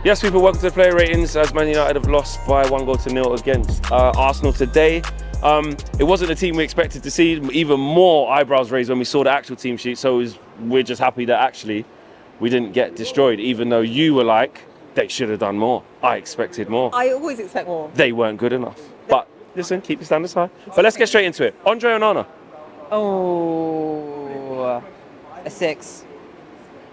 Yes, people, welcome to the player ratings as Man United have lost by 1-0 against Arsenal today. It wasn't the team we expected to see. Even more eyebrows raised when we saw the actual team sheet. So we're just happy that actually we didn't get destroyed, even though you were like, they should have done more. I expected more. I always expect more. They weren't good enough. But listen, keep your standards high. But let's get straight into it. Andre Onana. Oh, a 6.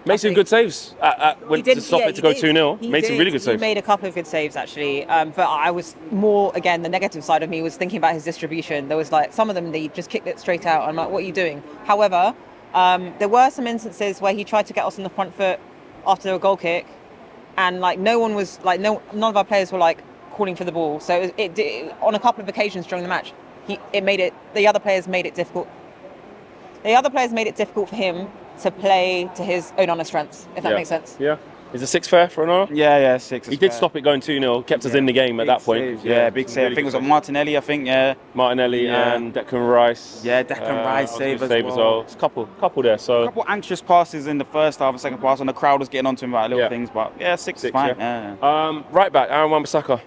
Made some good saves to stop it to go 2-0. Made some really good saves. He made a couple of good saves, actually. But I was more, again, the negative side of me was thinking about his distribution. There was like some of them, they just kicked it straight out. I'm like, what are you doing? However, there were some instances where he tried to get us on the front foot after a goal kick. And like none of our players were like calling for the ball. So it on a couple of occasions during the match, the other players made it difficult. The other players made it difficult for him to play to his Onana strengths, if that makes sense. Yeah. Is a 6 fair for Onana? Yeah, 6. He did stop it going 2-0, kept us in the game at that point. Save, big save. I think it was on Martinelli, Martinelli and Declan Rice. Yeah, Declan Rice save as well. It's a couple there. So a couple anxious passes in the first half, second pass, and the crowd was getting onto him about little things. But 6 is fine. Yeah. Right back, Aaron Wan-Bissaka.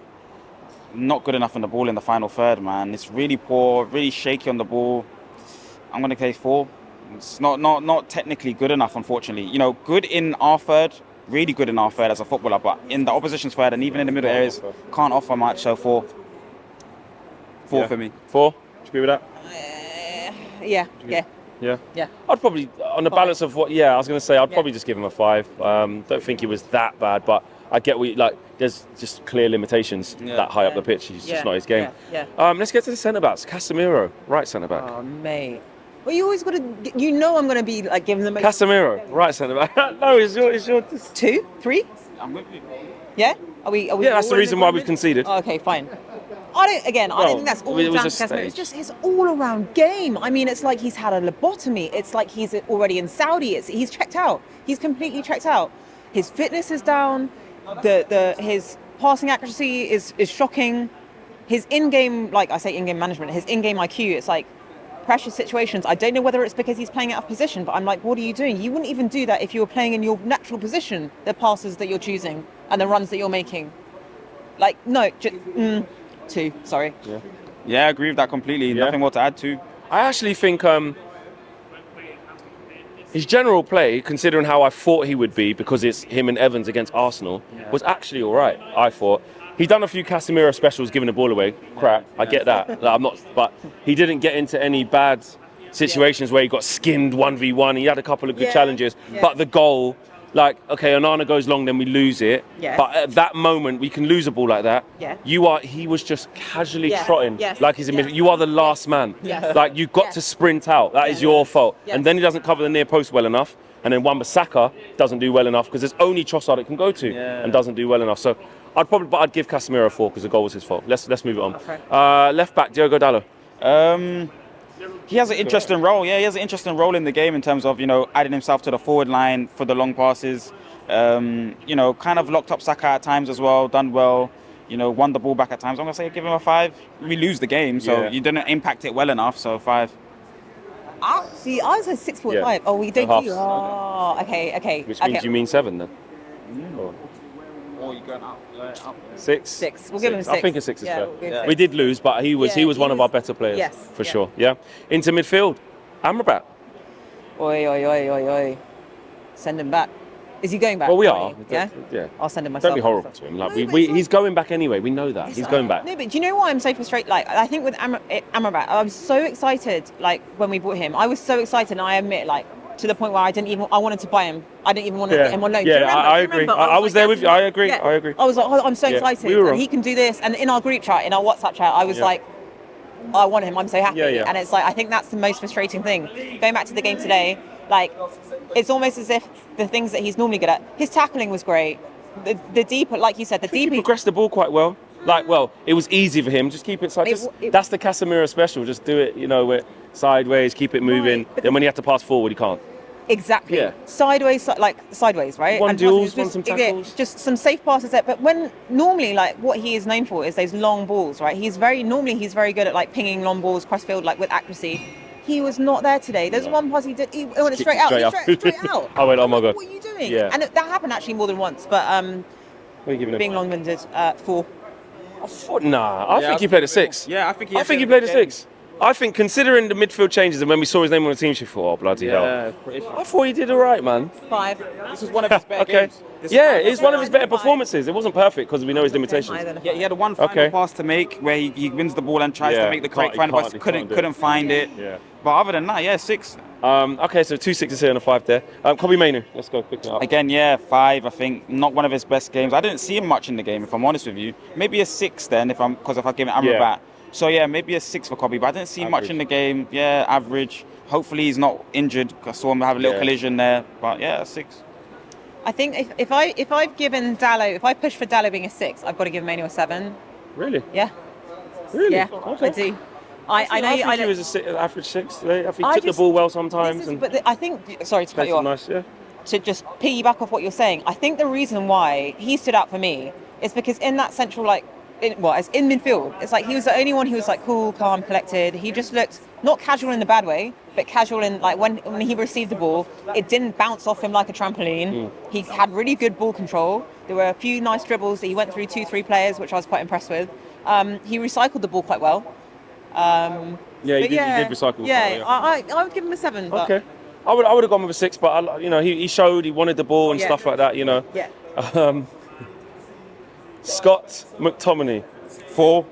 Not good enough on the ball in the final third, man. It's really poor, really shaky on the ball. I'm going to say 4. It's not technically good enough, unfortunately. You know, good in our third, really good in our third as a footballer, but in the opposition's third and even in the middle areas, can't offer much. So 4. 4 for me. 4? Do you agree with that? Yeah. I'd probably, on the balance of what, I was going to say, I'd probably just give him a 5. Don't think it was that bad, but I get there's just clear limitations that high up the pitch. It's just not his game. Let's get to the centre-backs. Casemiro, right centre-back. Oh, mate. Well, you always got to, I'm going to be like giving them a... Casemiro, right centre-back. No, it's your 2, 3? I'm with you. Yeah? Are we that's the reason why we've conceded. Oh, okay, fine. I don't think that's all down to Casemiro. It's just his all-around game. I mean, it's like he's had a lobotomy. It's like he's already in Saudi. He's checked out. He's completely checked out. His fitness is down. His passing accuracy is shocking. His in-game, like I say in-game management, his in-game IQ, it's like pressure situations. I don't know whether it's because he's playing out of position, but I'm like, what are you doing? You wouldn't even do that if you were playing in your natural position, the passes that you're choosing and the runs that you're making. Like, no, 2, sorry. Yeah, I agree with that completely. Nothing more to add to. I actually think his general play, considering how I thought he would be, because it's him and Evans against Arsenal, was actually all right, I thought. He done a few Casemiro specials giving the ball away. Crap, I get that. But he didn't get into any bad situations where he got skinned 1v1. He had a couple of good challenges. But the goal, Onana goes long, then we lose it. Yeah. But at that moment, we can lose a ball like that. Yeah. He was just casually trotting like he's a midfielder. You are the last man. Yes. Like, you've got to sprint out. That is your fault. And then he doesn't cover the near post well enough. And then Wan-Bissaka doesn't do well enough because there's only Trossard it can go to and doesn't do well enough. So I'd give Casemiro a 4 because the goal was his fault. Let's move it on. Okay. Left back, Diogo Dalot. He has an interesting role. Yeah, he has an interesting role in the game in terms of, adding himself to the forward line for the long passes. Kind of locked up Saka at times as well, done well. Won the ball back at times. I'm going to say give him a 5. We lose the game, so you didn't impact it well enough, so 5. See, I was at 6.5. Oh, we don't do... Oh, okay. Which means you mean 7 then? Or you're going up. 6? 6. We'll give him 6. I think a 6 is fair. We did lose, but he was one of our better players, for sure. Yeah. Into midfield, Amrabat. Oi. Send him back. Is he going back? Well, we are. Yeah? Yeah. I'll send him myself. Don't be horrible to him. He's going back anyway. We know that. He's going back. No, but do you know why I'm so frustrated? Like, I think with Amrabat, I was so excited, like, when we bought him. I was so excited, and I admit, like, to the point where I wanted to buy him. I didn't even want to get him on loan. Yeah, I agree. I was there with you. I agree. I was like, I'm so excited. We were and he can do this. And in our group chat, in our WhatsApp chat, I was like, I want him. I'm so happy. And it's like, I think that's the most frustrating thing. Going back to the game today, like, it's almost as if the things that he's normally good at, his tackling was great. The deeper, like you said, he progressed the ball quite well. It was easy for him. Just keep it side. That's the Casemiro special. Just do it, sideways, keep it moving. Then when you have to pass forward, you can't. Exactly. Yeah. Sideways, right? Won some tackles. Just some safe passes there. But when normally, like, what he is known for is those long balls, right? He's very good at, like, pinging long balls cross field, like, with accuracy. He was not there today. There's one pass he did. He went straight out. Straight out. I went, oh my God. What are you doing? Yeah. And that happened actually more than once. But What are you giving him? Being long-winded, 4. I think he played a 6. Yeah, I think he played a 6. I think, considering the midfield changes and when we saw his name on the team sheet, oh bloody hell! I thought he did all right, man. 5. This is one of his better games. It's one of his better performances. It wasn't perfect because we know his limitations. Yeah, he had one final pass to make where he wins the ball and tries to make the correct final pass. Couldn't find it. Yeah. But other than that, 6. Okay, so 2 6s here and a 5 there. Kobe Mainu, let's go quickly up. Again, 5. I think not one of his best games. I didn't see him much in the game, if I'm honest with you. Maybe a 6 then, if I give it Amrabat. So maybe a 6 for Kobe. But I didn't see much in the game. Average. Hopefully he's not injured. I saw him have a little collision there. But a 6. I think if I've given Dalot, if I push for Dalot being a 6, I've got to give Mainu a 7. Really? Yeah. Really? Yeah, Okay. I do. I know. I think he was an average 6 today. I think he took the ball well sometimes. I think. Sorry to cut you off. Nice, yeah. To just piggyback off what you're saying, I think the reason why he stood out for me is because in that central, as in midfield, it's like he was the only one who was like cool, calm, collected. He just looked not casual in the bad way, but casual in like when he received the ball, it didn't bounce off him like a trampoline. He had really good ball control. There were a few nice dribbles that he went through 2-3 players, which I was quite impressed with. He recycled the ball quite well. He did recycle. Yeah, I would give him a 7. But okay. I would have gone with a 6, but he showed he wanted the ball and stuff like that. Yeah. Scott McTominay, 4.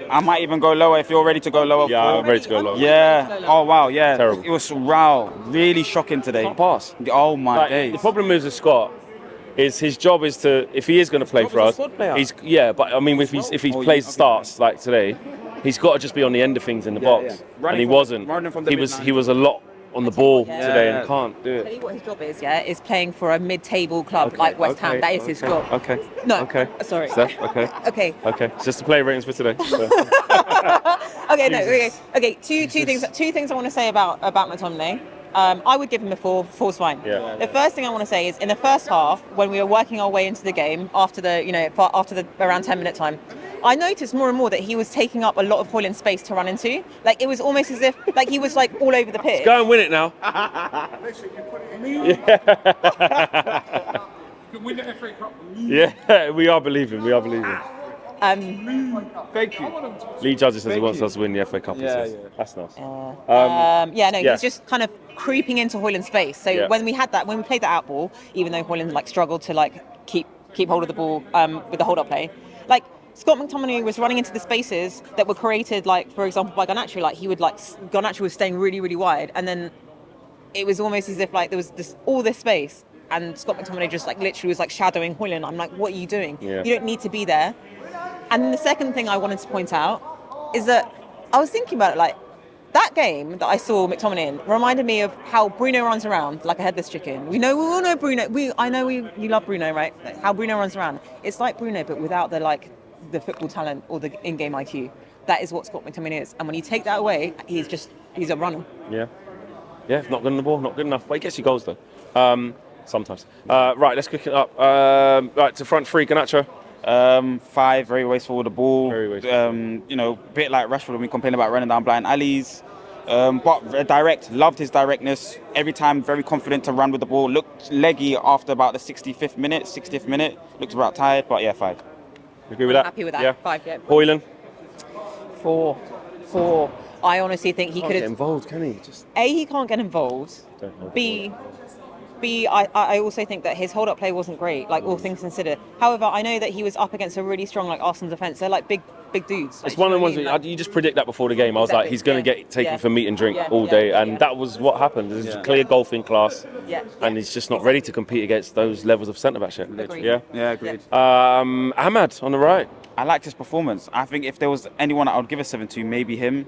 I might even go lower if you're ready to go lower. Yeah, 4. I'm ready to go lower. Yeah. Oh wow. Yeah. Terrible. It was really shocking today. Can't pass. Oh my days. The problem with Scott is his job is to, if he is going to play for us, but I mean if he starts like today, he's got to just be on the end of things in the box, and he wasn't. He was a lot on the ball today and can't do it. Tell you what his job is playing for a mid-table club like West Ham. That is his job. Okay. No. Okay. Sorry. Steph, okay. Okay. Okay. It's just the player ratings for today. So. Okay. Two things I want to say about McTominay. I would give him a 4. 4's fine. Yeah. The first thing I want to say is in the first half, when we were working our way into the game after the around 10-minute time, I noticed more and more that he was taking up a lot of Højlund's space to run into. Like it was almost as if he was like all over the pitch. Go and win it now. Yeah, we are believing. Thank you. Lee Judges says he wants us to win the FA Cup. That's nice. He's just kind of creeping into Højlund's space. So when we played that out ball, even though Højlund struggled to keep hold of the ball with the hold-up play, Scott McTominay was running into the spaces that were created, for example, by Garnacho. Garnacho was staying really, really wide, and then it was almost as if there was all this space, and Scott McTominay just literally was shadowing Højlund. I'm like, what are you doing? Yeah. You don't need to be there. And then the second thing I wanted to point out is that I was thinking about it, that game that I saw McTominay in reminded me of how Bruno runs around like a headless chicken. We all know Bruno. You love Bruno, right? How Bruno runs around. It's like Bruno, but without the football talent or the in-game IQ. That is what Scott McTominay is. And when you take that away, he's a runner. Yeah, not good on the ball, not good enough. But he gets you goals though. Sometimes. Right, let's quick it up. Right, to front 3, Garnacho. 5, very wasteful with the ball. Very wasteful. Bit like Rashford when we complain about running down blind alleys. But direct, loved his directness. Every time, very confident to run with the ball. Looked leggy after about the 60th minute. Looked about tired, but 5. You agree with that? Happy with that. Yeah. 5, yeah. Højlund. 4. I honestly think he could have. Get involved, can he? He can't get involved. B, I also think that his hold-up play wasn't great, all things considered. However, I know that he was up against a really strong Arsenal defence. They're big dudes. It's one of the ones where you just predict that before the game. I was he's going to get taken for meat and drink all day, and that was what happened. There's a clear golfing class, and he's just not ready to compete against those levels of centre-back shit. Agreed. Yeah, agreed. Ahmad on the right. I liked his performance. I think if there was anyone I would give a 7 to, maybe him.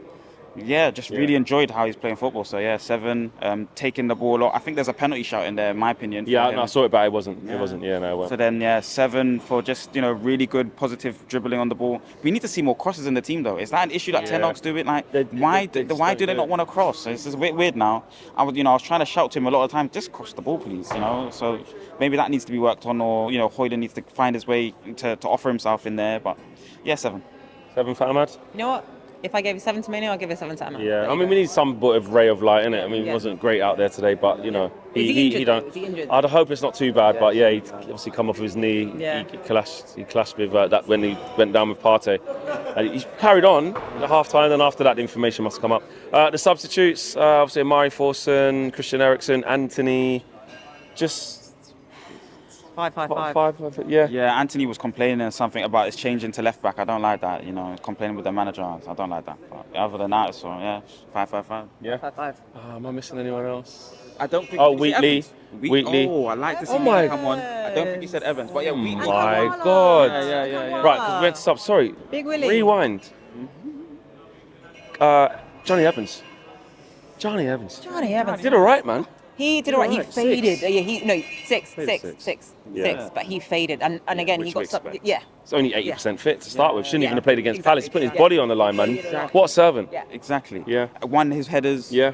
Really enjoyed how he's playing football. So 7, taking the ball a lot. I think there's a penalty shout in there, in my opinion. I saw it, but it wasn't. It wasn't. Yeah, no, it wasn't. So then 7 for just really good, positive dribbling on the ball. We need to see more crosses in the team, though. Is that an issue that Ten Hag's do it? Why do they not want to cross? It's just a bit weird now. I was trying to shout to him a lot of times, just cross the ball, please. So maybe that needs to be worked on, or Højlund needs to find his way to offer himself in there. But 7. 7 for Ahmad. You know what? If I gave a 7 to Manu, I'll give a 7 to Emma. Yeah, I mean, we need some bit of ray of light in it. I mean, he wasn't great out there today, but you know, he don't. Is he injured? I'd hope it's not too bad, but yeah, he obviously come off his knee. Yeah. He clashed with that when he went down with Partey. And he carried on at half time, then after that, the information must have come up. The substitutes, obviously, Amari Forson, Christian Eriksen, Anthony, just. 5-5-5. Yeah. Yeah, Anthony was complaining something about his changing to left back. I don't like that. You know, complaining with the manager. I don't like that. But other than that, so yeah, 5-5-5. Yeah. 5-5. Am I missing anyone else? I don't think. Oh, Wheatley. Oh, I like to see him come on. I don't think he said Evans, but yeah, Wheatley. My God. Yeah. Right, because we went to stop. Sorry. Big Willie. Rewind. Johnny Evans. Johnny Evans. Did all right, man. He did all right. He Alright, faded. six. Six. Yeah. But he faded, and again he got stuck. Yeah. It's only 80% fit to start with. Shouldn't even have played against Exactly. Palace. He's putting his body on the line, man. What a servant. Yeah. Exactly. Yeah. Won his headers. Yeah.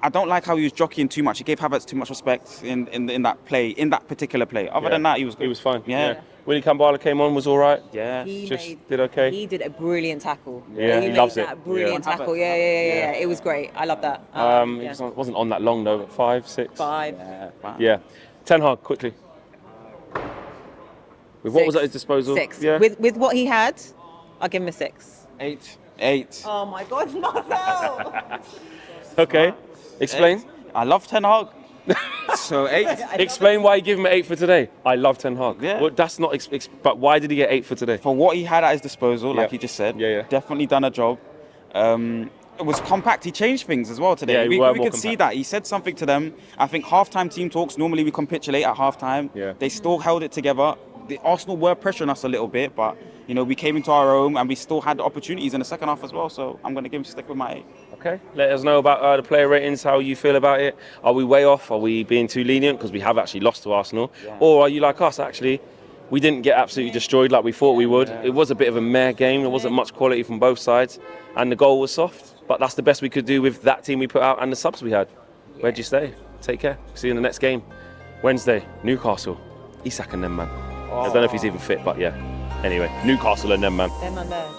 I don't like how he was jockeying too much. He gave Havertz too much respect in that play, in that particular play. Other than that, he was good. He was fine. Yeah. Willie Kambala came on, was all right. Yeah. Did okay. He did a brilliant tackle. Yeah, he loves it. Brilliant tackle. Yeah. It was great. I love that. It wasn't on that long though. 5, 6. 5. Yeah. Fine. Yeah. Ten Hag quickly. With what was at his disposal? 6. Yeah. With what he had, I'll give him a 6. 8. Oh my God, Marcel! Okay. Explain. 8. I love Ten Hag. So 8. Explain why you give him an 8 for today. I love Ten Hag. Yeah. Well, that's not. But why did he get 8 for today? For what he had at his disposal, like Yeah. he just said, Yeah. definitely done a job. It was compact. He changed things as well today. Yeah, we were could more see compact. that. He said something to them. I think halftime team talks, normally we capitulate at halftime. Yeah. They still held it together. The Arsenal were pressuring us a little bit, but you know, we came into our own and we still had opportunities in the second half as well. So I'm going to stick with my 8. Okay. Let us know about the player ratings, how you feel about it. Are we way off? Are we being too lenient? Because we have actually lost to Arsenal. Yeah. Or are you like us, actually? We didn't get absolutely destroyed like we thought we would. It was a bit of a meh game. There wasn't much quality from both sides. And the goal was soft. But that's the best we could do with that team we put out and the subs we had. Where'd you stay? Take care. See you in the next game. Wednesday, Newcastle. Isak and them, man. I don't know if he's even fit, but yeah. Anyway, Newcastle and them, man. Them and there.